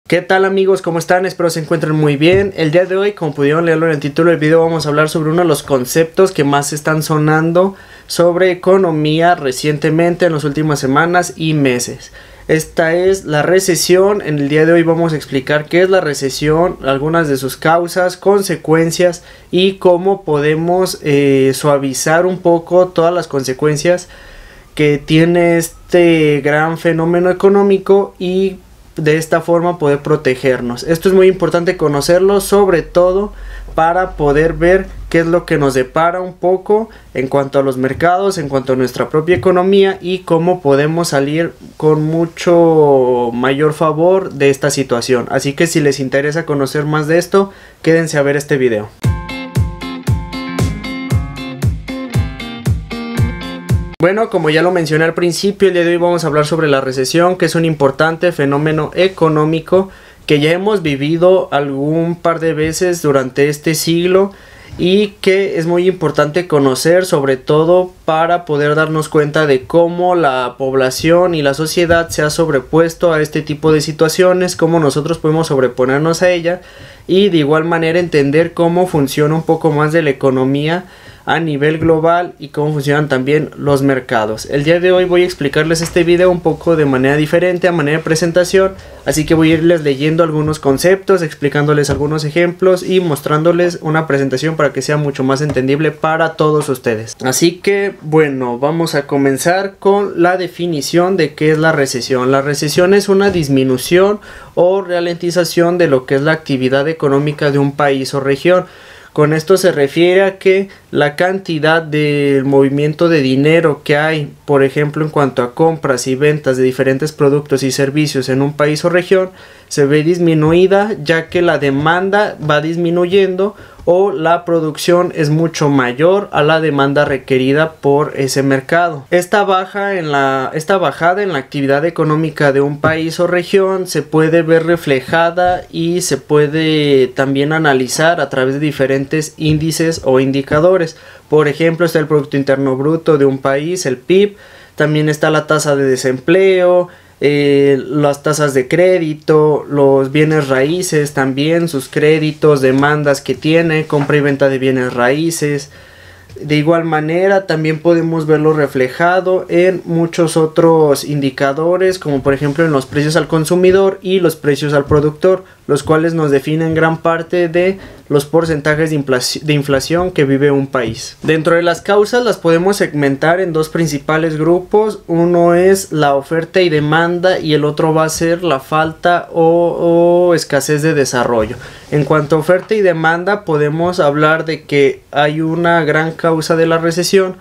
¿Qué tal amigos? ¿Cómo están? Espero se encuentren muy bien. El día de hoy, como pudieron leerlo en el título del video, vamos a hablar sobre uno de los conceptos que más están sonando sobre economía recientemente en las últimas semanas y meses. Esta es la recesión. En el día de hoy vamos a explicar qué es la recesión, algunas de sus causas, consecuencias y cómo podemos suavizar un poco todas las consecuencias que tiene este gran fenómeno económico y de esta forma poder protegernos. Esto es muy importante conocerlo, sobre todo para poder ver qué es lo que nos depara un poco en cuanto a los mercados, en cuanto a nuestra propia economía y cómo podemos salir con mucho mayor favor de esta situación. Así que si les interesa conocer más de esto, quédense a ver este video. Bueno, como ya lo mencioné al principio, el día de hoy vamos a hablar sobre la recesión, que es un importante fenómeno económico que ya hemos vivido algún par de veces durante este siglo y que es muy importante conocer, sobre todo para poder darnos cuenta de cómo la población y la sociedad se ha sobrepuesto a este tipo de situaciones, cómo nosotros podemos sobreponernos a ella y de igual manera entender cómo funciona un poco más de la economía a nivel global y cómo funcionan también los mercados. El día de hoy voy a explicarles este video un poco de manera diferente, a manera de presentación, así que voy a irles leyendo algunos conceptos, explicándoles algunos ejemplos y mostrándoles una presentación para que sea mucho más entendible para todos ustedes. Así que bueno, vamos a comenzar con la definición de qué es la recesión. La recesión es una disminución o ralentización de lo que es la actividad económica de un país o región. Con esto se refiere a que la cantidad del movimiento de dinero que hay, por ejemplo, en cuanto a compras y ventas de diferentes productos y servicios en un país o región, se ve disminuida ya que la demanda va disminuyendo o la producción es mucho mayor a la demanda requerida por ese mercado. Esta bajada en la actividad económica de un país o región se puede ver reflejada y se puede también analizar a través de diferentes índices o indicadores. Por ejemplo, está el Producto Interno Bruto de un país, el PIB, también está la tasa de desempleo, las tasas de crédito, los bienes raíces también, sus créditos, demandas que tiene, compra y venta de bienes raíces. De igual manera también podemos verlo reflejado en muchos otros indicadores, como por ejemplo en los precios al consumidor y los precios al productor, los cuales nos definen gran parte de los porcentajes de inflación que vive un país. Dentro de las causas las podemos segmentar en dos principales grupos. Uno es la oferta y demanda y el otro va a ser la falta o escasez de desarrollo. En cuanto a oferta y demanda, podemos hablar de que hay una gran causa de la recesión,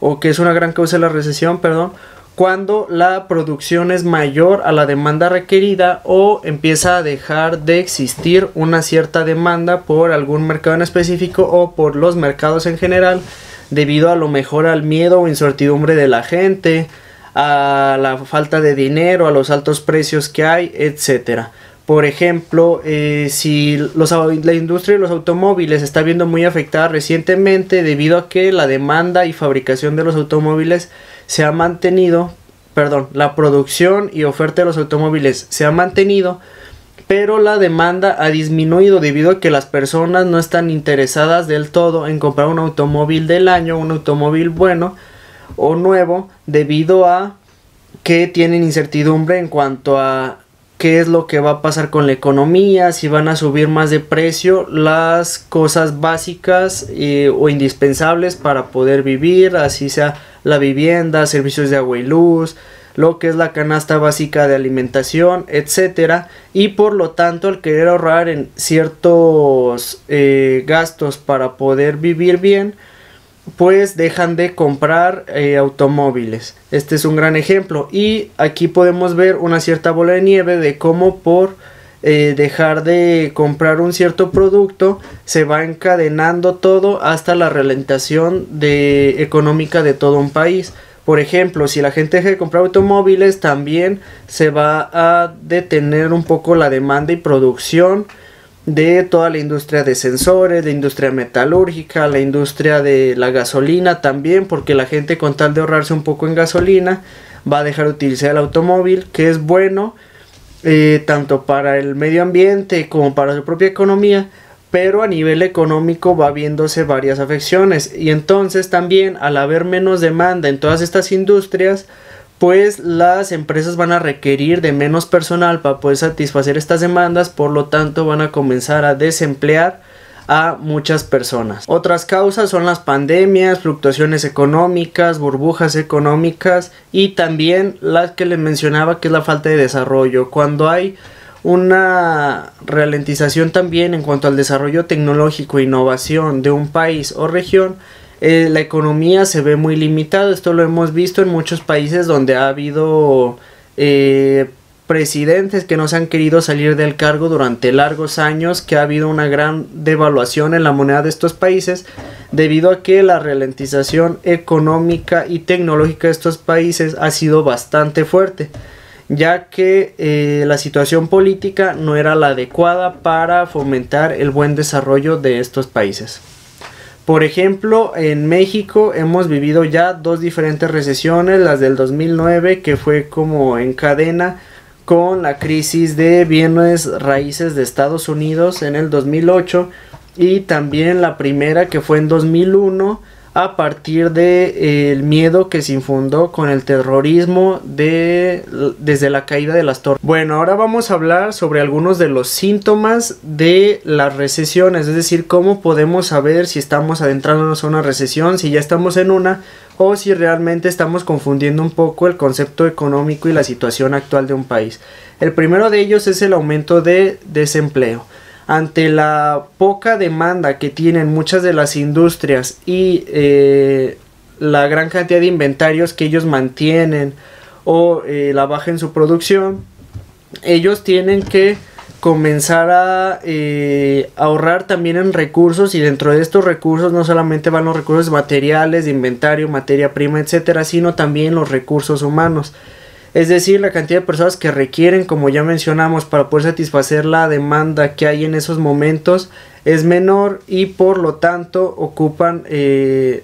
o que es una gran causa de la recesión, perdón, cuando la producción es mayor a la demanda requerida o empieza a dejar de existir una cierta demanda por algún mercado en específico o por los mercados en general, debido a lo mejor al miedo o incertidumbre de la gente, a la falta de dinero, a los altos precios que hay, etcétera. Por ejemplo, si la industria de los automóviles está viendo muy afectada recientemente debido a que la demanda y fabricación de los automóviles se ha mantenido, la producción y oferta de los automóviles se ha mantenido, pero la demanda ha disminuido debido a que las personas no están interesadas del todo en comprar un automóvil del año, un automóvil bueno o nuevo, debido a que tienen incertidumbre en cuanto a qué es lo que va a pasar con la economía, si van a subir más de precio las cosas básicas o indispensables para poder vivir, así sea la vivienda, servicios de agua y luz, lo que es la canasta básica de alimentación, etcétera, y por lo tanto al querer ahorrar en ciertos gastos para poder vivir bien, pues dejan de comprar automóviles. Este es un gran ejemplo y aquí podemos ver una cierta bola de nieve de cómo por dejar de comprar un cierto producto se va encadenando todo hasta la ralentización económica de todo un país. Por ejemplo, si la gente deja de comprar automóviles, también se va a detener un poco la demanda y producción de toda la industria de sensores, la industria metalúrgica, la industria de la gasolina también, porque la gente, con tal de ahorrarse un poco en gasolina, va a dejar de utilizar el automóvil, que es bueno tanto para el medio ambiente como para su propia economía, pero a nivel económico va viéndose varias afecciones, y entonces también al haber menos demanda en todas estas industrias, pues las empresas van a requerir de menos personal para poder satisfacer estas demandas, por lo tanto van a comenzar a desemplear a muchas personas. Otras causas son las pandemias, fluctuaciones económicas, burbujas económicas y también las que les mencionaba, que es la falta de desarrollo. Cuando hay una ralentización también en cuanto al desarrollo tecnológico e innovación de un país o región, la economía se ve muy limitada. Esto lo hemos visto en muchos países donde ha habido presidentes que no se han querido salir del cargo durante largos años, que ha habido una gran devaluación en la moneda de estos países debido a que la ralentización económica y tecnológica de estos países ha sido bastante fuerte, ya que la situación política no era la adecuada para fomentar el buen desarrollo de estos países. Por ejemplo, en México hemos vivido ya dos diferentes recesiones, las del 2009, que fue como en cadena con la crisis de bienes raíces de Estados Unidos en el 2008, y también la primera, que fue en 2001, a partir de el miedo que se infundó con el terrorismo desde la caída de las torres. Bueno, ahora vamos a hablar sobre algunos de los síntomas de las recesiones, es decir, cómo podemos saber si estamos adentrándonos a una recesión, si ya estamos en una, o si realmente estamos confundiendo un poco el concepto económico y la situación actual de un país. El primero de ellos es el aumento de desempleo. Ante la poca demanda que tienen muchas de las industrias y la gran cantidad de inventarios que ellos mantienen, o la baja en su producción, ellos tienen que comenzar a ahorrar también en recursos, y dentro de estos recursos no solamente van los recursos materiales, de inventario, materia prima, etcétera, sino también los recursos humanos. Es decir, la cantidad de personas que requieren, como ya mencionamos, para poder satisfacer la demanda que hay en esos momentos es menor, y por lo tanto ocupan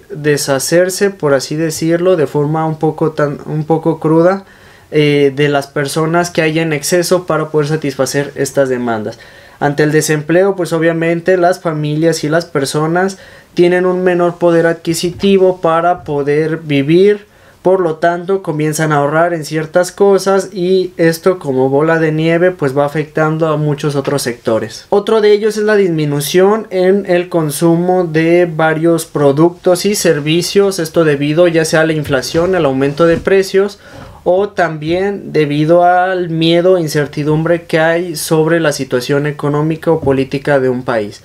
deshacerse, por así decirlo, de forma un poco cruda, de las personas que hay en exceso para poder satisfacer estas demandas. Ante el desempleo, pues obviamente las familias y las personas tienen un menor poder adquisitivo para poder vivir. Por lo tanto, comienzan a ahorrar en ciertas cosas, y esto, como bola de nieve, pues va afectando a muchos otros sectores. Otro de ellos es la disminución en el consumo de varios productos y servicios, esto debido ya sea a la inflación, al aumento de precios, o también debido al miedo e incertidumbre que hay sobre la situación económica o política de un país.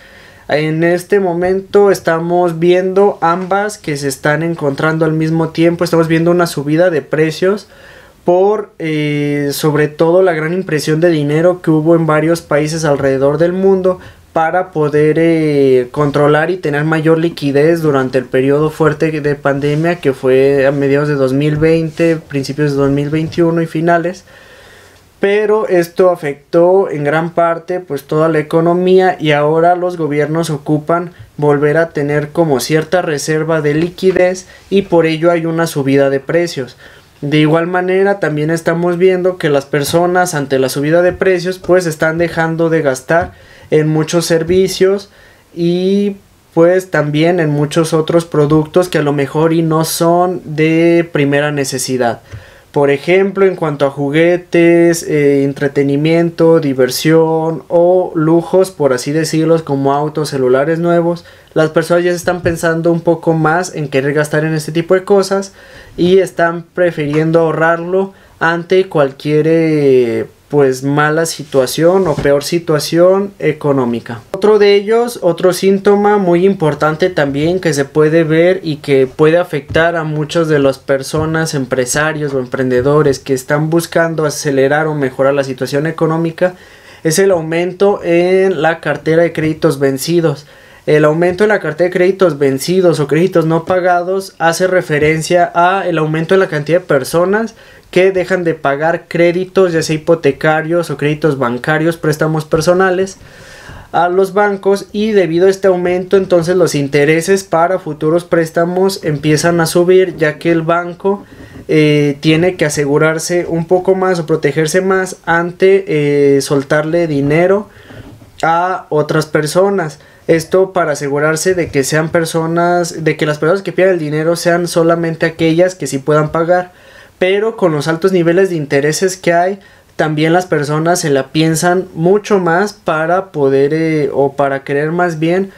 En este momento estamos viendo ambas que se están encontrando al mismo tiempo. Estamos viendo una subida de precios por sobre todo la gran impresión de dinero que hubo en varios países alrededor del mundo para poder controlar y tener mayor liquidez durante el periodo fuerte de pandemia, que fue a mediados de 2020, principios de 2021 y finales. Pero esto afectó en gran parte pues toda la economía, y ahora los gobiernos ocupan volver a tener como cierta reserva de liquidez, y por ello hay una subida de precios. De igual manera también estamos viendo que las personas, ante la subida de precios, pues están dejando de gastar en muchos servicios y pues también en muchos otros productos que a lo mejor y no son de primera necesidad. Por ejemplo, en cuanto a juguetes, entretenimiento, diversión o lujos, por así decirlo, como autos, celulares nuevos, las personas ya se están pensando un poco más en querer gastar en este tipo de cosas, y están prefiriendo ahorrarlo ante cualquier pues mala situación o peor situación económica. Otro de ellos, otro síntoma muy importante también que se puede ver y que puede afectar a muchas de las personas, empresarios o emprendedores que están buscando acelerar o mejorar la situación económica, es el aumento en la cartera de créditos vencidos. El aumento en la cartera de créditos vencidos o créditos no pagados hace referencia a el aumento en la cantidad de personas que dejan de pagar créditos, ya sea hipotecarios o créditos bancarios, préstamos personales, a los bancos, y debido a este aumento entonces los intereses para futuros préstamos empiezan a subir, ya que el banco tiene que asegurarse un poco más o protegerse más ante soltarle dinero a otras personas. Esto para asegurarse de que sean personas, de que las personas que pidan el dinero sean solamente aquellas que sí puedan pagar. Pero con los altos niveles de intereses que hay, también las personas se la piensan mucho más para poder o para querer más bien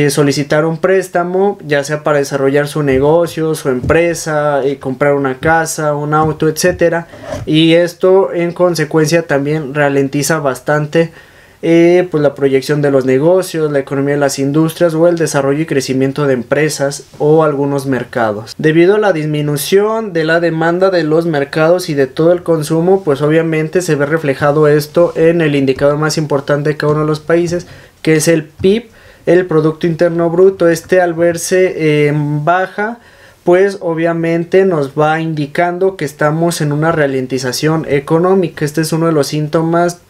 solicitar un préstamo, ya sea para desarrollar su negocio, su empresa, comprar una casa, un auto, etcétera. Y esto en consecuencia también ralentiza bastante pues la proyección de los negocios, la economía de las industrias o el desarrollo y crecimiento de empresas o algunos mercados. Debido a la disminución de la demanda de los mercados y de todo el consumo, pues obviamente se ve reflejado esto en el indicador más importante de cada uno de los países, que es el PIB, el Producto Interno Bruto. Este, al verse en baja, pues obviamente nos va indicando que estamos en una ralentización económica. Este es uno de los síntomas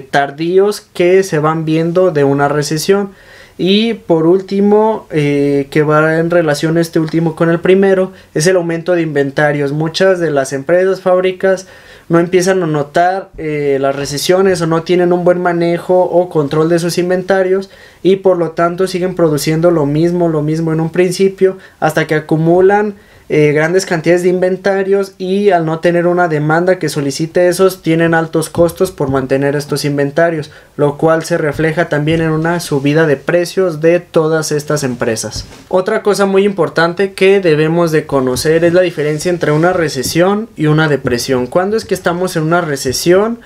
tardíos que se van viendo de una recesión. Y por último, que va en relación este último con el primero, es el aumento de inventarios. Muchas de las empresas, fábricas, no empiezan a notar las recesiones o no tienen un buen manejo o control de sus inventarios, y por lo tanto siguen produciendo lo mismo en un principio, hasta que acumulan grandes cantidades de inventarios, y al no tener una demanda que solicite esos, tienen altos costos por mantener estos inventarios, lo cual se refleja también en una subida de precios de todas estas empresas. Otra cosa muy importante que debemos de conocer es la diferencia entre una recesión y una depresión. ¿Cuándo es que estamos en una recesión?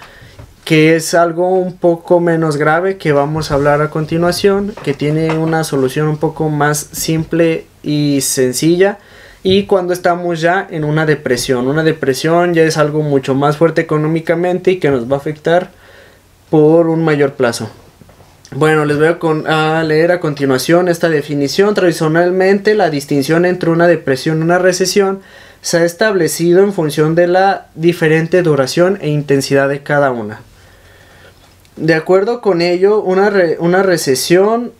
Que es algo un poco menos grave, que vamos a hablar a continuación, que tiene una solución un poco más simple y sencilla. Y cuando estamos ya en una depresión ya es algo mucho más fuerte económicamente y que nos va a afectar por un mayor plazo. Bueno, les voy a leer a continuación esta definición. Tradicionalmente, la distinción entre una depresión y una recesión se ha establecido en función de la diferente duración e intensidad de cada una. De acuerdo con ello, una recesión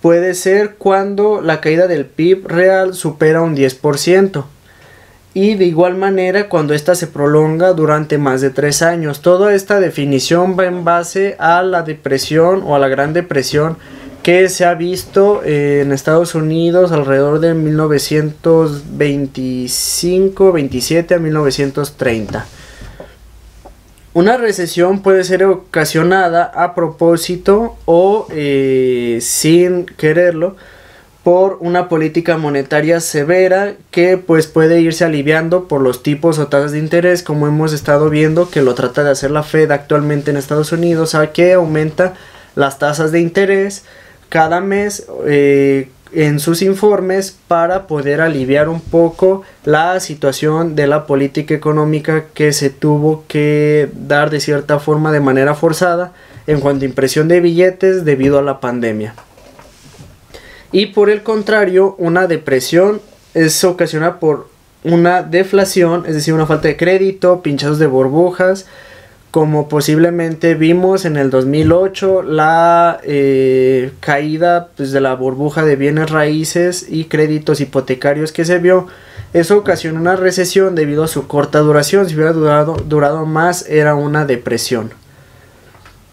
puede ser cuando la caída del PIB real supera un 10%. Y de igual manera cuando ésta se prolonga durante más de 3 años. Toda esta definición va en base a la depresión o a la Gran Depresión que se ha visto en Estados Unidos alrededor de 1925-27 a 1930. Una recesión puede ser ocasionada a propósito o sin quererlo por una política monetaria severa que pues puede irse aliviando por los tipos o tasas de interés, como hemos estado viendo que lo trata de hacer la Fed actualmente en Estados Unidos, a que aumenta las tasas de interés cada mes en sus informes para poder aliviar un poco la situación de la política económica que se tuvo que dar de cierta forma de manera forzada en cuanto a impresión de billetes debido a la pandemia. Y por el contrario, una depresión es ocasionada por una deflación, es decir, una falta de crédito, pinchazos de burbujas, como posiblemente vimos en el 2008, la caída pues, de la burbuja de bienes raíces y créditos hipotecarios que se vio. Eso ocasionó una recesión debido a su corta duración. Si hubiera durado más, era una depresión.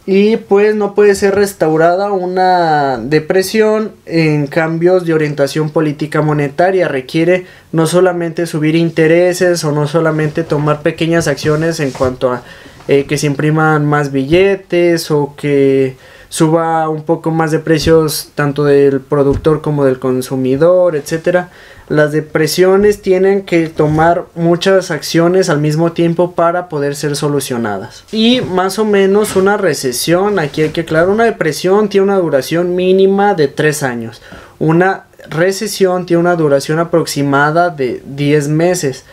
Y pues no puede ser restaurada una depresión en cambios de orientación política monetaria. Requiere no solamente subir intereses o no solamente tomar pequeñas acciones en cuanto a que se impriman más billetes o que suba un poco más de precios tanto del productor como del consumidor, etcétera. Las depresiones tienen que tomar muchas acciones al mismo tiempo para poder ser solucionadas. Y más o menos una recesión, aquí hay que aclarar, una depresión tiene una duración mínima de 3 años. Una recesión tiene una duración aproximada de 10 meses.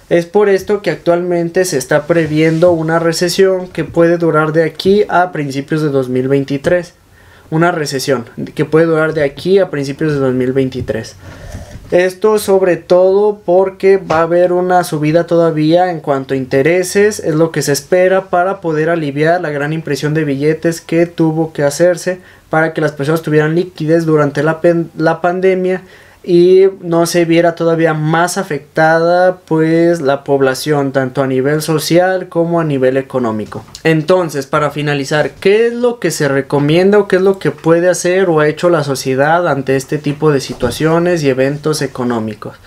Es por esto que actualmente se está previendo una recesión que puede durar de aquí a principios de 2023. Una recesión que puede durar de aquí a principios de 2023. Esto sobre todo porque va a haber una subida todavía en cuanto a intereses, es lo que se espera para poder aliviar la gran impresión de billetes que tuvo que hacerse para que las personas tuvieran liquidez durante la pandemia y no se viera todavía más afectada pues la población tanto a nivel social como a nivel económico. Entonces, para finalizar, ¿qué es lo que se recomienda o qué es lo que puede hacer o ha hecho la sociedad ante este tipo de situaciones y eventos económicos?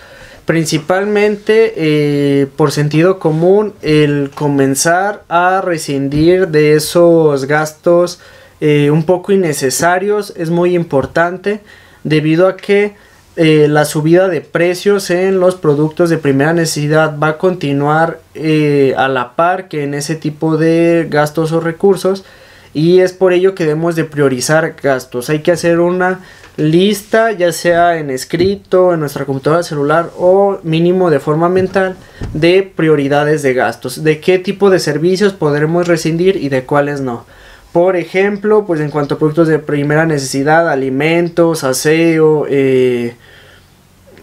Principalmente por sentido común, el comenzar a rescindir de esos gastos un poco innecesarios es muy importante, debido a que la subida de precios en los productos de primera necesidad va a continuar a la par que en ese tipo de gastos o recursos, y es por ello que debemos de priorizar gastos. Hay que hacer una lista, ya sea en escrito, en nuestra computadora celular o mínimo de forma mental, de prioridades de gastos, de qué tipo de servicios podremos rescindir y de cuáles no. Por ejemplo, pues en cuanto a productos de primera necesidad, alimentos, aseo,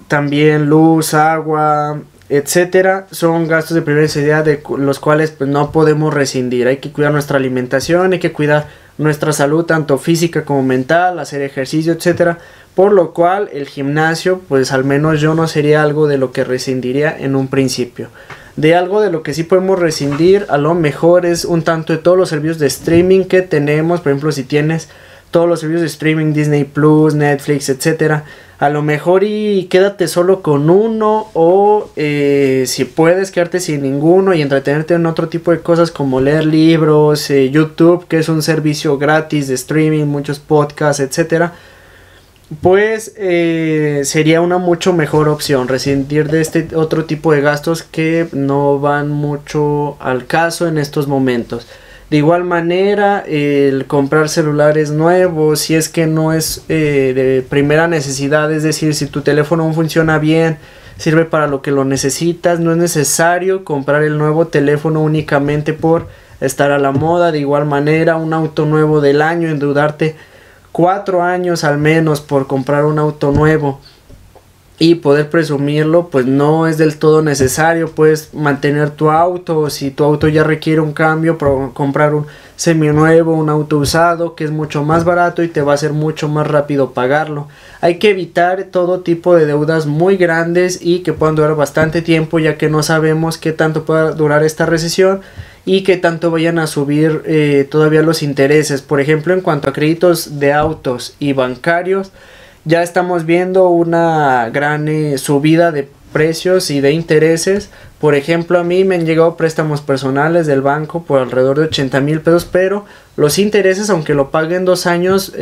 también luz, agua, etcétera, son gastos de primera necesidad de los cuales pues no podemos rescindir. Hay que cuidar nuestra alimentación, hay que cuidar nuestra salud tanto física como mental, hacer ejercicio, etcétera. Por lo cual el gimnasio, pues al menos yo no sería algo de lo que rescindiría en un principio. De algo de lo que sí podemos rescindir a lo mejor es un tanto de todos los servicios de streaming que tenemos. Por ejemplo, si tienes todos los servicios de streaming, Disney Plus, Netflix, etcétera, a lo mejor y quédate solo con uno, o si puedes quedarte sin ninguno y entretenerte en otro tipo de cosas como leer libros, YouTube, que es un servicio gratis de streaming, muchos podcasts, etcétera. Pues sería una mucho mejor opción rescindir de este otro tipo de gastos que no van mucho al caso en estos momentos. De igual manera, el comprar celulares nuevos, si es que no es de primera necesidad, es decir, si tu teléfono no funciona bien, sirve para lo que lo necesitas, no es necesario comprar el nuevo teléfono únicamente por estar a la moda. De igual manera, un auto nuevo del año, endeudarte 4 años al menos por comprar un auto nuevo y poder presumirlo, pues no es del todo necesario. Puedes mantener tu auto, o si tu auto ya requiere un cambio, comprar un seminuevo, un auto usado, que es mucho más barato y te va a ser mucho más rápido pagarlo. Hay que evitar todo tipo de deudas muy grandes y que puedan durar bastante tiempo, ya que no sabemos qué tanto pueda durar esta recesión y qué tanto vayan a subir todavía los intereses. Por ejemplo, en cuanto a créditos de autos y bancarios, ya estamos viendo una gran subida de precios y de intereses. Por ejemplo, a mí me han llegado préstamos personales del banco por alrededor de 80,000 pesos, pero los intereses, aunque lo pague en 2 años,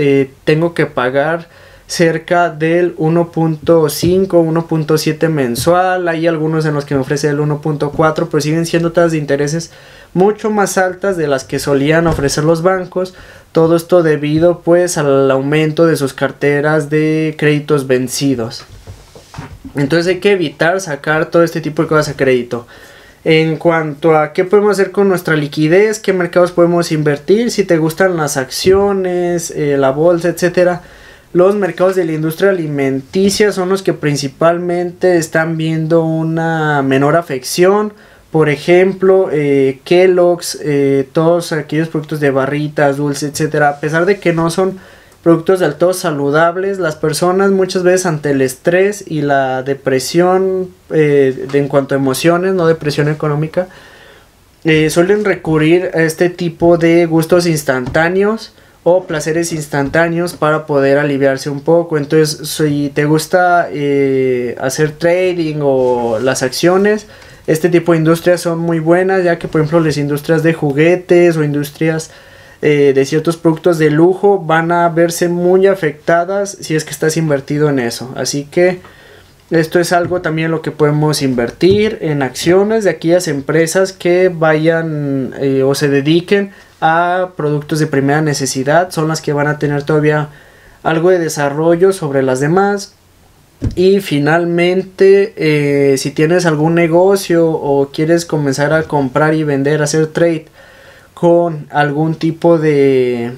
tengo que pagar cerca del 1.5, 1.7 mensual. Hay algunos en los que me ofrece el 1.4, pero siguen siendo tasas de intereses mucho más altas de las que solían ofrecer los bancos. Todo esto debido pues al aumento de sus carteras de créditos vencidos. Entonces hay que evitar sacar todo este tipo de cosas a crédito. En cuanto a qué podemos hacer con nuestra liquidez, qué mercados podemos invertir, si te gustan las acciones, la bolsa, etcétera, los mercados de la industria alimenticia son los que principalmente están viendo una menor afección. Por ejemplo, Kellogg's, todos aquellos productos de barritas, dulces, etcétera, a pesar de que no son productos del todo saludables, las personas muchas veces ante el estrés y la depresión en cuanto a emociones, no depresión económica, suelen recurrir a este tipo de gustos instantáneos o placeres instantáneos para poder aliviarse un poco. Entonces, si te gusta hacer trading o las acciones, este tipo de industrias son muy buenas, ya que por ejemplo las industrias de juguetes o industrias de ciertos productos de lujo van a verse muy afectadas si es que estás invertido en eso. Así que esto es algo también lo que podemos invertir en acciones de aquellas empresas que vayan o se dediquen a productos de primera necesidad. Son las que van a tener todavía algo de desarrollo sobre las demás. Y finalmente, si tienes algún negocio o quieres comenzar a comprar y vender, hacer trade con algún tipo de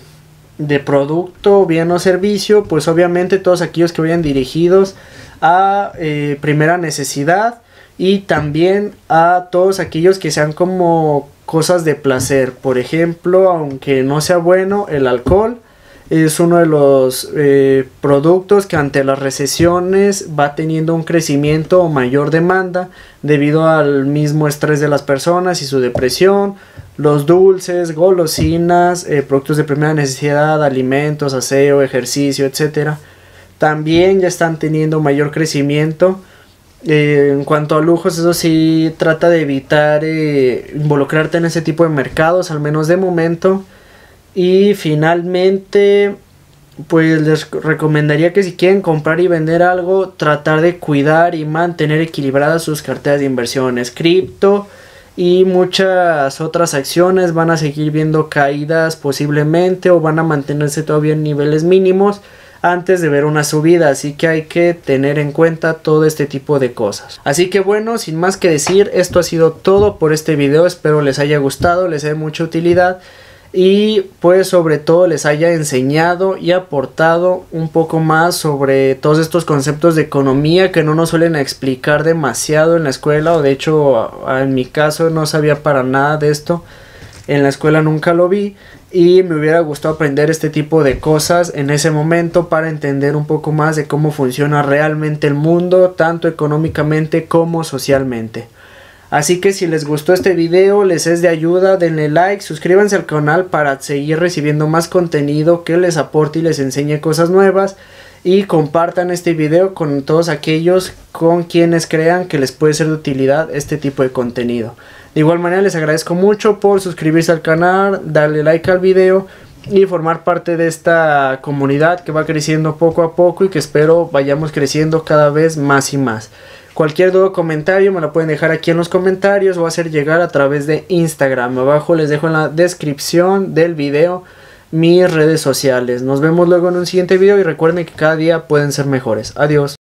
producto, bien o servicio, pues obviamente todos aquellos que vayan dirigidos a primera necesidad, y también a todos aquellos que sean como cosas de placer. Por ejemplo, aunque no sea bueno, el alcohol es uno de los productos que ante las recesiones va teniendo un crecimiento o mayor demanda debido al mismo estrés de las personas y su depresión. Los dulces, golosinas, productos de primera necesidad, alimentos, aseo, ejercicio, etcétera, también ya están teniendo mayor crecimiento. En cuanto a lujos, eso sí, trata de evitar involucrarte en ese tipo de mercados, al menos de momento. Y finalmente, pues les recomendaría que si quieren comprar y vender algo, tratar de cuidar y mantener equilibradas sus carteras de inversiones. Cripto y muchas otras acciones van a seguir viendo caídas posiblemente, o van a mantenerse todavía en niveles mínimos antes de ver una subida, así que hay que tener en cuenta todo este tipo de cosas. Así que bueno, sin más que decir, esto ha sido todo por este video. Espero les haya gustado, les dé mucha utilidad y pues sobre todo les haya enseñado y aportado un poco más sobre todos estos conceptos de economía que no nos suelen explicar demasiado en la escuela, o de hecho en mi caso no sabía para nada de esto. En la escuela nunca lo vi y me hubiera gustado aprender este tipo de cosas en ese momento para entender un poco más de cómo funciona realmente el mundo, tanto económicamente como socialmente. Así que si les gustó este video, les es de ayuda, denle like, suscríbanse al canal para seguir recibiendo más contenido que les aporte y les enseñe cosas nuevas, y compartan este video con todos aquellos con quienes crean que les puede ser de utilidad este tipo de contenido. De igual manera les agradezco mucho por suscribirse al canal, darle like al video y formar parte de esta comunidad que va creciendo poco a poco y que espero vayamos creciendo cada vez más y más. Cualquier duda o comentario me lo pueden dejar aquí en los comentarios o hacer llegar a través de Instagram. Abajo les dejo en la descripción del video mis redes sociales. Nos vemos luego en un siguiente video y recuerden que cada día pueden ser mejores. Adiós.